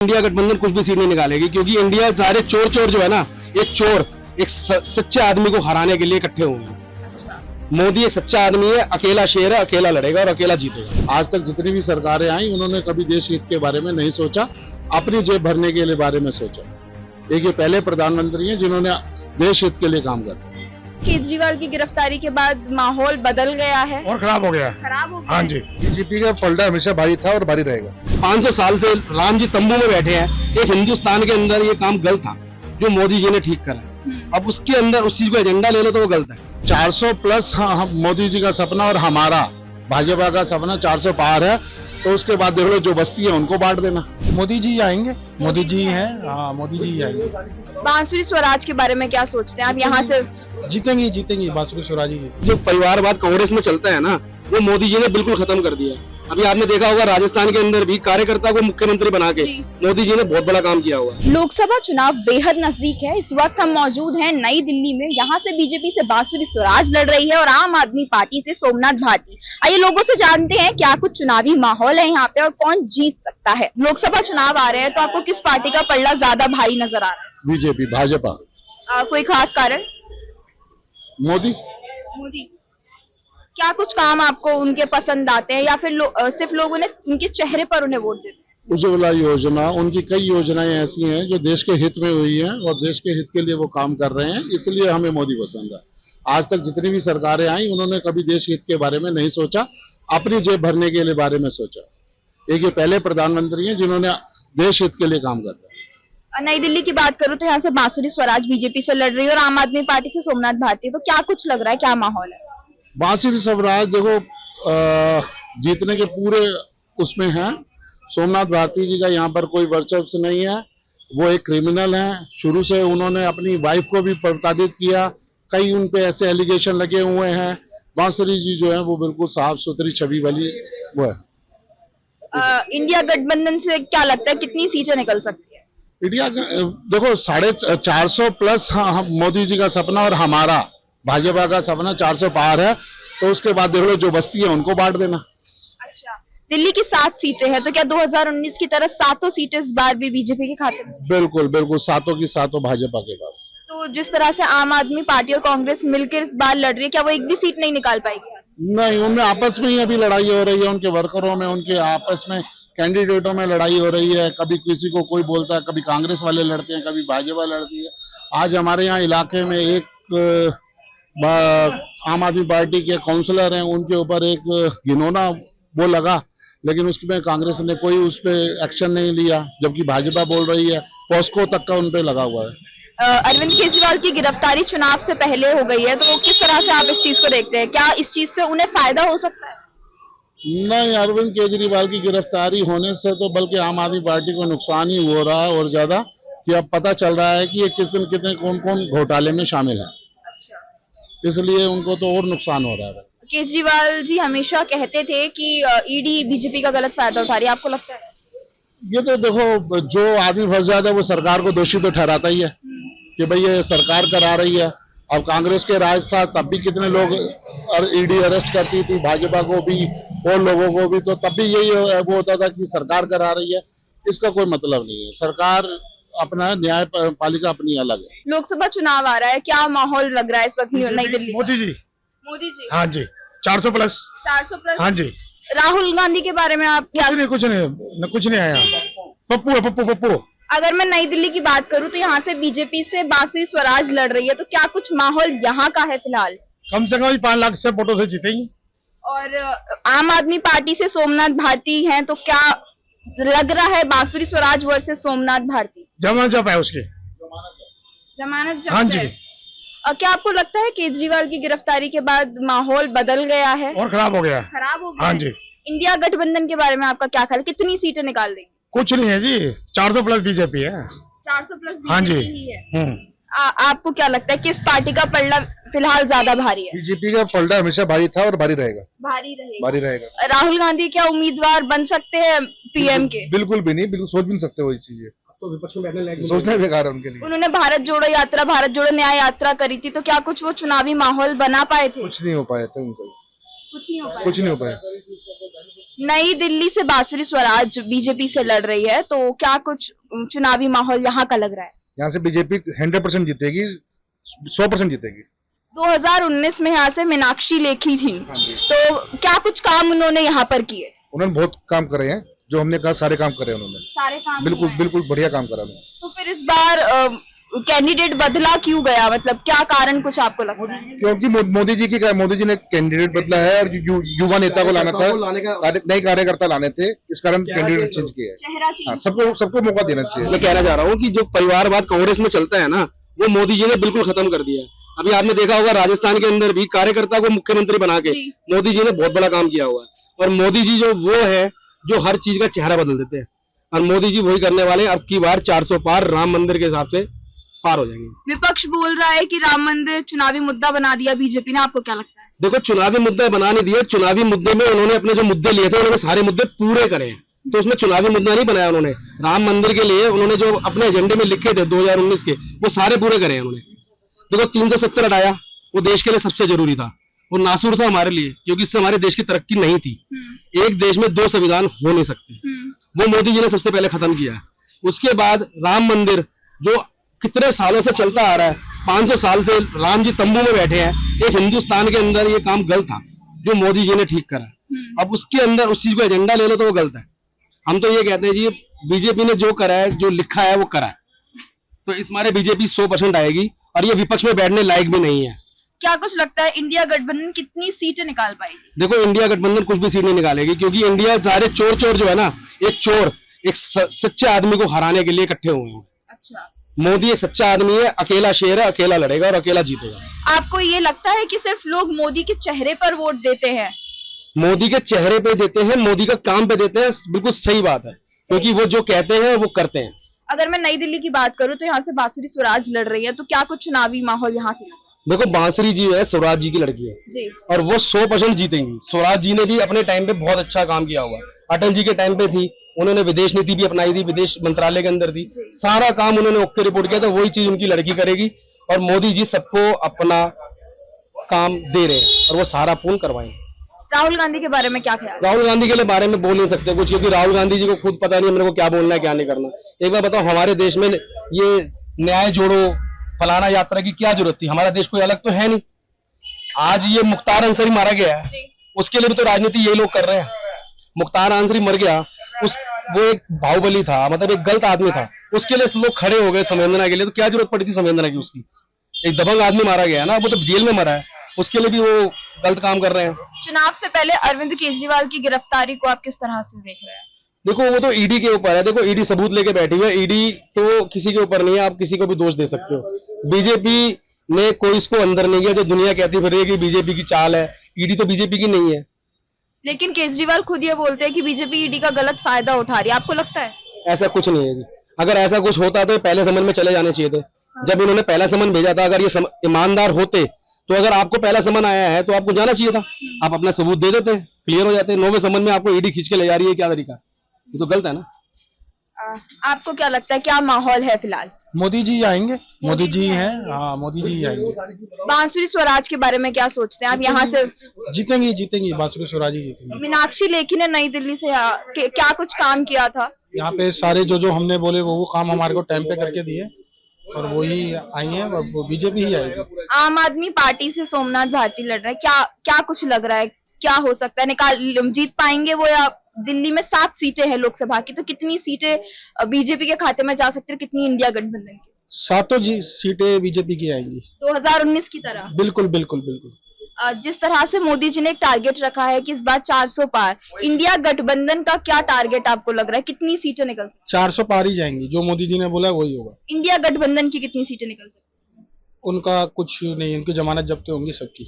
India गठबंधन कुछ भी सीट नहीं निकालेगी, क्योंकि इंडिया सारे चोर चोर जो है ना, एक चोर एक सच्चे आदमी को हराने के लिए इकट्ठे होंगे। अच्छा। मोदी एक सच्चा आदमी है, अकेला शेर है, अकेला लड़ेगा और अकेला जीतेगा। आज तक जितनी भी सरकारें आई उन्होंने कभी देश हित के बारे में नहीं सोचा, अपनी जेब भरने के लिए बारे में सोचा। एक ये पहले प्रधानमंत्री हैं जिन्होंने देश हित के लिए काम किया। केजरीवाल की गिरफ्तारी के बाद माहौल बदल गया है और खराब हो गया। हाँ जी, बीजेपी का पलड़ा हमेशा भारी था और भारी रहेगा। 500 साल से राम जी तंबू में बैठे हैं। एक हिंदुस्तान के अंदर ये काम गलत था जो मोदी जी ने ठीक करा। अब उसके अंदर उस चीज को एजेंडा ले लो तो वो गलत है। 400 प्लस मोदी जी का सपना और हमारा भाजपा का सपना 400 पार है, तो उसके बाद देख लो जो बस्ती है उनको बांट देना। मोदी जी आएंगे, मोदी जी हैं, हाँ मोदी जी आएंगे। बांसुरी स्वराज के बारे में क्या सोचते हैं आप? यहाँ से जीतेंगी बांसुरी स्वराज जी। जो परिवारवाद कांग्रेस में चलता है ना, वो मोदी जी ने बिल्कुल खत्म कर दिया। अभी आपने देखा होगा राजस्थान के अंदर भी कार्यकर्ता को मुख्यमंत्री बना के मोदी जी ने बहुत बड़ा काम किया हुआ है। लोकसभा चुनाव बेहद नजदीक है। इस वक्त हम मौजूद हैं नई दिल्ली में। यहाँ से बीजेपी से बांसुरी स्वराज लड़ रही है और आम आदमी पार्टी से सोमनाथ भारती। आइए लोगों से जानते हैं क्या कुछ चुनावी माहौल है यहाँ पे और कौन जीत सकता है। लोकसभा चुनाव आ रहे हैं तो आपको किस पार्टी का पलड़ा ज्यादा भारी नजर आ रहा है? बीजेपी, भाजपा। कोई खास कारण? मोदी। क्या कुछ काम आपको उनके पसंद आते हैं या फिर सिर्फ लोगों ने उनके चेहरे पर उन्हें वोट देते हैं? उज्ज्वला योजना, उनकी कई योजनाएं ऐसी हैं जो देश के हित में हुई हैं और देश के हित के लिए वो काम कर रहे हैं, इसलिए हमें मोदी पसंद है। आज तक जितनी भी सरकारें आई उन्होंने कभी देश हित के बारे में नहीं सोचा, अपनी जेब भरने के लिए बारे में सोचा। एक ये पहले प्रधानमंत्री हैं जिन्होंने देश हित के लिए काम कर रहे हैं। नई दिल्ली की बात करूं तो यहाँ से बांसुरी स्वराज बीजेपी से लड़ रही है और आम आदमी पार्टी से सोमनाथ भारती। तो क्या कुछ लग रहा है, क्या माहौल है? बांसुरी स्वराज देखो जीतने के पूरे उसमें हैं। सोमनाथ भारती जी का यहाँ पर कोई वर्चस्व नहीं है, वो एक क्रिमिनल हैं। शुरू से उन्होंने अपनी वाइफ को भी प्रताड़ित किया, कई उन पे ऐसे एलिगेशन लगे हुए हैं। बांसुरी जी जो है वो बिल्कुल साफ सुथरी छवि वाली वो है। इंडिया गठबंधन से क्या लगता है कितनी सीटें निकल सकती है? इंडिया देखो 450 प्लस मोदी जी का सपना और हमारा भाजपा का सपना 400 पार है, तो उसके बाद देख लो जो बस्ती है उनको बांट देना। अच्छा, दिल्ली की 7 सीटें हैं तो क्या 2019 की तरह 7 सीटें इस बार भी बीजेपी के खाते में? बिल्कुल बिल्कुल, 7 की 7 भाजपा के पास। तो जिस तरह से आम आदमी पार्टी और कांग्रेस मिलकर इस बार लड़ रही है, क्या वो एक भी सीट नहीं निकाल पाएगी? नहीं, उनमें आपस में ही अभी लड़ाई हो रही है, उनके वर्करों में, उनके आपस में कैंडिडेटों में लड़ाई हो रही है। कभी किसी को कोई बोलता है, कभी कांग्रेस वाले लड़ते हैं, कभी भाजपा लड़ती है। आज हमारे यहाँ इलाके में एक आम आदमी पार्टी के काउंसलर हैं, उनके ऊपर एक घिनौना वो लगा, लेकिन उसमें कांग्रेस ने कोई उस पर एक्शन नहीं लिया, जबकि भाजपा बोल रही है। पॉस्को तक का उन पे लगा हुआ है। अरविंद केजरीवाल की गिरफ्तारी चुनाव से पहले हो गई है, तो किस तरह से आप इस चीज को देखते हैं? क्या इस चीज से उन्हें फायदा हो सकता है? नहीं, अरविंद केजरीवाल की गिरफ्तारी होने से तो बल्कि आम आदमी पार्टी को नुकसान ही हो रहा है और ज्यादा, कि अब पता चल रहा है कि ये कितने कौन कौन घोटाले में शामिल है। इसलिए उनको तो और नुकसान हो रहा है। केजरीवाल जी हमेशा कहते थे कि ईडी बीजेपी का गलत फायदा उठा रही है, आपको लगता है? ये तो देखो, जो आदमी फंस जाता है वो सरकार को दोषी तो ठहराता ही है कि भाई ये सरकार करा रही है। अब कांग्रेस के राज था तब भी कितने लोग ईडी अरेस्ट करती थी, भाजपा को भी और लोगों को भी, तो तब भी यही वो होता था कि सरकार करा रही है। इसका कोई मतलब नहीं है, सरकार अपना न्याय पालिका अपनी अलग है। लोकसभा चुनाव आ रहा है, क्या माहौल लग रहा है इस वक्त नई दिल्ली? मोदी जी हाँ जी, 400 प्लस। 400 प्लस? हाँ जी। राहुल गांधी के बारे में आप क्या? कुछ नहीं आया। पप्पू है, पप्पू। अगर मैं नई दिल्ली की बात करूं तो यहाँ से बीजेपी से बांसुरी स्वराज लड़ रही है, तो क्या कुछ माहौल यहाँ का है फिलहाल? कम से कम 5 लाख से वोटों से जीतेंगी। और आम आदमी पार्टी से सोमनाथ भारती हैं, तो क्या लग रहा है बांसुरी स्वराज वर्सेस सोमनाथ भारती? जमानत जब है उसकी। जमानत जब हाँ जी। क्या आपको लगता है केजरीवाल की गिरफ्तारी के बाद माहौल बदल गया है और खराब हो गया? खराब हो गया। हाँ जी। इंडिया गठबंधन के बारे में आपका क्या ख्याल है, कितनी सीटें निकाल देंगे? कुछ नहीं है जी, 400 प्लस बीजेपी है। 400 प्लस हाँ जी। बीजेपी ही है। आपको क्या लगता है किस पार्टी का पलड़ा फिलहाल ज्यादा भारी है? बीजेपी का पलड़ा हमेशा भारी था और भारी रहेगा। भारी रहेगा। राहुल गांधी क्या उम्मीदवार बन सकते हैं पीएम के? बिल्कुल भी नहीं, बिल्कुल सोच भी नहीं सकते वो चीजें, तो विपक्ष में सोचना बेकार है उनके लिए। उन्होंने भारत जोड़ो न्याय यात्रा करी थी, तो क्या कुछ वो चुनावी माहौल बना पाए थे? कुछ नहीं हो पाया था उनका, कुछ नहीं हो पाया। कुछ नहीं हो पाया। नई दिल्ली से बांसुरी स्वराज बीजेपी से लड़ रही है, तो क्या कुछ चुनावी माहौल यहाँ का लग रहा है? यहाँ से बीजेपी 100% जीतेगी, 100% जीतेगी। 2019 में यहाँ से मीनाक्षी लेखी थी, हाँ जी। तो क्या कुछ काम उन्होंने यहाँ पर किए? उन्होंने बहुत काम करे हैं, जो हमने कहा सारे काम करे उन्होंने। सारे काम बिल्कुल हुए हैं। बिल्कुल बढ़िया काम करा उन्होंने। तो फिर इस बार कैंडिडेट बदला क्यों गया, मतलब क्या कारण कुछ आपको लगता है? क्योंकि मोदी जी की मोदी जी ने कैंडिडेट बदला है और युवा नेता को लाना था, नए कार्यकर्ता लाने थे, इस कारण कैंडिडेट चेंज किया है। चेहरा हाँ, चाहिए। सबको मौका देना चाहिए। मैं कहना चाह रहा हूँ कि जो परिवारवाद कांग्रेस में चलता है ना, वो मोदी जी ने बिल्कुल खत्म कर दिया है। अभी आपने देखा होगा राजस्थान के अंदर भी कार्यकर्ता को मुख्यमंत्री बना के जी। मोदी जी ने बहुत बड़ा काम किया हुआ है। और मोदी जी जो वो है जो हर चीज का चेहरा बदल देते हैं, और मोदी जी वही करने वाले हैं। अब की बार 400 पार राम मंदिर के हिसाब से पार हो जाएंगे। विपक्ष बोल रहा है कि राम मंदिर चुनावी मुद्दा बना दिया बीजेपी ने, आपको क्या लगता है? देखो, चुनावी मुद्दा बना नहीं दिया। चुनावी मुद्दे में उन्होंने अपने जो मुद्दे लिए थे उन्होंने सारे मुद्दे पूरे करे हैं, तो उसमें चुनावी मुद्दा नहीं बनाया उन्होंने। राम मंदिर के लिए उन्होंने जो अपने एजेंडे में लिखे थे 2019 के, वो सारे पूरे करे हैं उन्होंने। देखो, 370 हटाया, वो देश के लिए सबसे जरूरी था, वो नासूर था हमारे लिए, क्योंकि इससे हमारे देश की तरक्की नहीं थी। एक देश में 2 संविधान हो नहीं सकते, वो मोदी जी ने सबसे पहले खत्म किया है। उसके बाद राम मंदिर जो कितने सालों से चलता आ रहा है, 500 साल से राम जी तंबू में बैठे हैं, एक हिंदुस्तान के अंदर ये काम गलत था जो मोदी जी ने ठीक करा। अब उसके अंदर उस चीज को एजेंडा ले लो तो वो गलत है। हम तो ये कहते हैं जी, बीजेपी ने जो करा है, जो लिखा है वो करा है, तो इस मारे बीजेपी 100% आएगी, और ये विपक्ष में बैठने लायक भी नहीं है। क्या कुछ लगता है इंडिया गठबंधन कितनी सीटें निकाल पाएगी? देखो, इंडिया गठबंधन कुछ भी सीट नहीं निकालेगी, क्योंकि इंडिया सारे चोर जो है ना, एक सच्चे आदमी को हराने के लिए इकट्ठे हुए हैं। अच्छा, मोदी एक सच्चा आदमी है, अकेला शेर है, अकेला लड़ेगा और अकेला जीतेगा। आपको ये लगता है कि सिर्फ लोग मोदी के चेहरे पर वोट देते हैं? मोदी के चेहरे पे देते हैं, मोदी का काम पे देते हैं, बिल्कुल सही बात है, क्योंकि वो जो कहते हैं वो करते हैं। अगर मैं नई दिल्ली की बात करूं तो यहाँ से बांसुरी स्वराज लड़ रही है, तो क्या कुछ चुनावी माहौल यहाँ से लग रहा देखो, बांसुरी जी है स्वराज जी की लड़की है, है? जी। और वो 100% जीतेंगी। स्वराज जी ने भी अपने टाइम पे बहुत अच्छा काम किया हुआ है, अटल जी के टाइम पे थी, उन्होंने विदेश नीति भी अपनाई थी, विदेश मंत्रालय के अंदर थी, सारा काम उन्होंने ओके रिपोर्ट किया था। वही चीज उनकी लड़की करेगी, और मोदी जी सबको अपना काम दे रहे हैं, और वो सारा पूर्ण करवाएंगे। राहुल गांधी के बारे में क्या ख्याल है? राहुल गांधी के लिए बारे में बोल नहीं सकते कुछ, क्योंकि राहुल गांधी जी को खुद पता नहीं मेरे को क्या बोलना है क्या नहीं करना। एक बार बताओ, हमारे देश में ये न्याय जोड़ो फलाना यात्रा की क्या जरूरत थी? हमारा देश कोई अलग तो है नहीं। आज ये मुख्तार अंसारी मारा गया है, उसके लिए भी तो राजनीति यही लोग कर रहे हैं। मुख्तार अंसारी मर गया, वो एक बाहुबली था, मतलब एक गलत आदमी था, उसके लिए लोग खड़े हो गए संवेदना के लिए। तो क्या जरूरत पड़ी थी संवेदना की? उसकी एक दबंग आदमी मारा गया ना, वो तो जेल में मरा है, उसके लिए भी वो गलत काम कर रहे हैं। चुनाव से पहले अरविंद केजरीवाल की गिरफ्तारी को आप किस तरह से देख रहे हैं? देखो, वो तो ईडी के ऊपर है। देखो, ईडी सबूत लेके बैठी हुई है, ईडी तो किसी के ऊपर नहीं है, आप किसी को भी दोष दे सकते हो। बीजेपी ने कोई इसको अंदर नहीं किया, जो दुनिया कहती फिर रही है कि बीजेपी की चाल है, ईडी तो बीजेपी की नहीं है। लेकिन केजरीवाल खुद ये बोलते हैं कि बीजेपी ईडी का गलत फायदा उठा रही है, आपको लगता है? ऐसा कुछ नहीं है जी। अगर ऐसा कुछ होता तो पहले समन में चले जाने चाहिए थे। जब इन्होंने पहला समन भेजा था, अगर ये ईमानदार होते तो अगर आपको पहला समन आया है तो आपको जाना चाहिए था, आप अपना सबूत दे देते, क्लियर हो जाते। 9वें समन में आपको ईडी खींच के ले जा रही है, क्या तरीका? ये तो गलत है ना। आपको क्या लगता है क्या माहौल है फिलहाल? मोदी जी आएंगे, मोदी जी हैं, हाँ मोदी जी आएंगे। बांसुरी स्वराज के बारे में क्या सोचते हैं आप? यहाँ से जीतेंगी बांसुरी स्वराज ही जीतेंगी। मीनाक्षी लेखी ने नई दिल्ली से क्या कुछ काम किया था? यहाँ पे सारे जो हमने बोले वो काम हमारे को टाइम पे करके दिए, और वही आई है, वो बीजेपी ही आएगी। आम आदमी पार्टी से सोमनाथ भारती लड़ रहे हैं, क्या कुछ लग रहा है, क्या हो सकता है? जीत पाएंगे वो? या दिल्ली में 7 सीटें हैं लोकसभा की, तो कितनी सीटें बीजेपी के खाते में जा सकती है, कितनी इंडिया गठबंधन की? 7 सीटें बीजेपी की आएंगी 2019 की तरह। बिल्कुल। जिस तरह से मोदी जी ने एक टारगेट रखा है कि इस बार 400 पार, इंडिया गठबंधन का क्या टारगेट आपको लग रहा है? कितनी सीटें निकल सकती? 400 पार ही जाएंगी, जो मोदी जी ने बोला वही होगा। इंडिया गठबंधन की कितनी सीटें निकल सकती? उनका कुछ नहीं, उनकी जमानत जब्त होंगी सबकी।